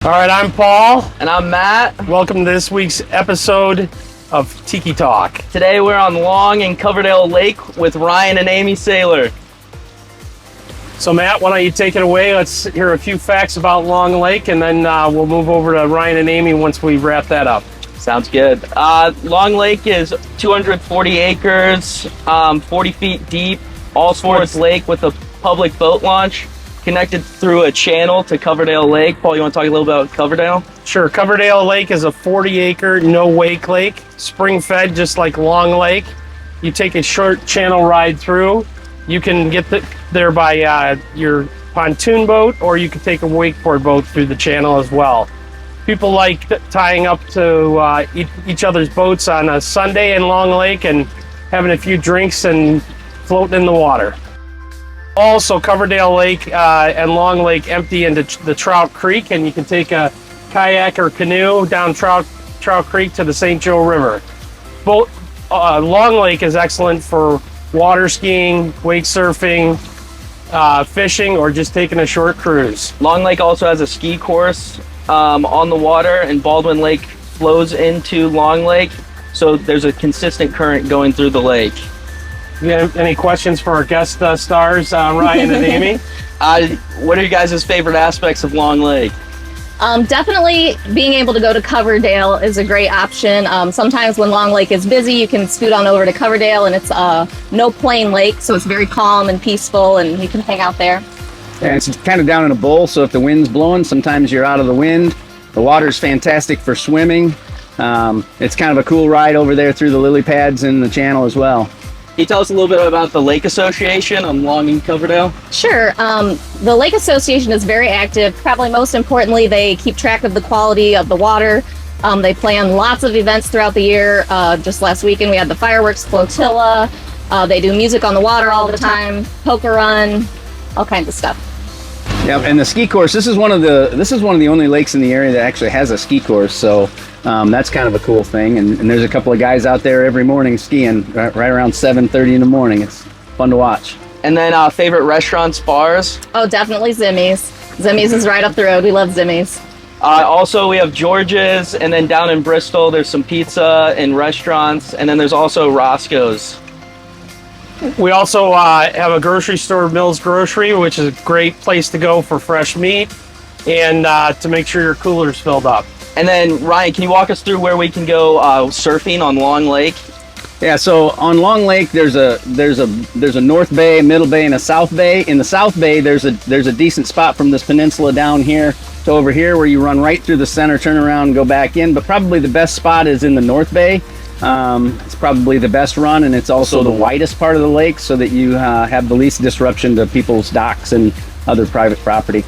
All right, I'm Paul. And I'm Matt. Welcome to this week's episode of Tiki Talk. Today we're on Long and Coverdale Lake with Ryan and Amy Saylor. So Matt, why don't you take it away? Let's hear a few facts about Long Lake, and then we'll move over to Ryan and Amy once we wrap that up. Sounds good. Long Lake is 240 acres, 40 feet deep, all-sports lake with a public boat launch, connected through a channel to Coverdale Lake. Paul, you want to talk a little about Coverdale? Sure. Coverdale Lake is a 40-acre, no-wake lake, spring-fed just like Long Lake. You take a short channel ride through. You can get there by your pontoon boat, or you can take a wakeboard boat through the channel as well. People like tying up to each other's boats on a Sunday in Long Lake and having a few drinks and floating in the water. Also, Coverdale Lake and Long Lake empty into the Trout Creek, and you can take a kayak or canoe down Trout Creek to the St. Joe River. Long Lake is excellent for water skiing, wake surfing, fishing, or just taking a short cruise. Long Lake also has a ski course on the water, and Baldwin Lake flows into Long Lake, so there's a consistent current going through the lake. You have any questions for our guest stars, Ryan and Amy? What are you guys' favorite aspects of Long Lake? Definitely being able to go to Coverdale is a great option. Sometimes when Long Lake is busy, you can scoot on over to Coverdale, and it's a no plane lake, so it's very calm and peaceful, and you can hang out there. And it's kind of down in a bowl, so if the wind's blowing, sometimes you're out of the wind. The water's fantastic for swimming. It's kind of a cool ride over there through the lily pads in the channel as well. Can you tell us a little bit about the Lake Association on Long and Coverdale? Sure. The Lake Association is very active. Probably most importantly, they keep track of the quality of the water. They plan lots of events throughout the year. Just last weekend, we had the fireworks flotilla. They do music on the water all the time, poker run, all kinds of stuff. Yeah, and the ski course. This is one of the only lakes in the area that actually has a ski course. So that's kind of a cool thing. And there's a couple of guys out there every morning skiing right around 7:30 in the morning. It's fun to watch. And then favorite restaurants, bars? Oh, definitely Zimmy's. Zimmy's is right up the road. We love Zimmy's. Also, we have George's, and then down in Bristol, there's some pizza and restaurants, and then there's also Roscoe's. We also have a grocery store, Mills Grocery, which is a great place to go for fresh meat and to make sure your cooler's filled up. And then, Ryan, can you walk us through where we can go surfing on Long Lake? Yeah, so on Long Lake, there's a North Bay, Middle Bay, and a South Bay. In the South Bay, there's a decent spot from this peninsula down here to over here where you run right through the center, turn around, and go back in. But probably the best spot is in the North Bay. It's probably the best run, and it's also the widest part of the lake, so that you have the least disruption to people's docks and other private property.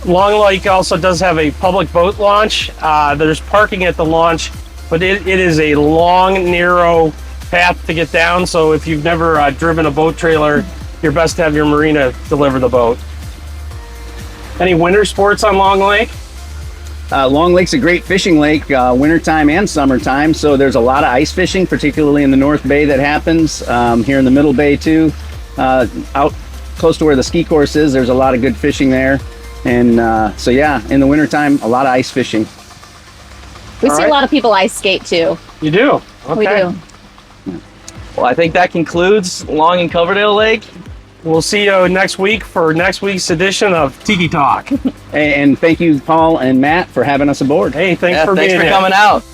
Long Lake also does have a public boat launch. There's parking at the launch, but it is a long, narrow path to get down, so if you've never driven a boat trailer, you're best to have your marina deliver the boat. Any winter sports on Long Lake? Long Lake's a great fishing lake, wintertime and summertime, so there's a lot of ice fishing, particularly in the North Bay that happens, here in the Middle Bay too. Out close to where the ski course is, there's a lot of good fishing there. And so yeah, in the wintertime, a lot of ice fishing. We see a lot of people ice skate too. You do? Okay. We do. Well, I think that concludes Long and Coverdale Lake. We'll see you next week for next week's edition of Tiki Talk. And thank you, Paul and Matt, for having us aboard. Hey, thanks for being here. Thanks for coming out.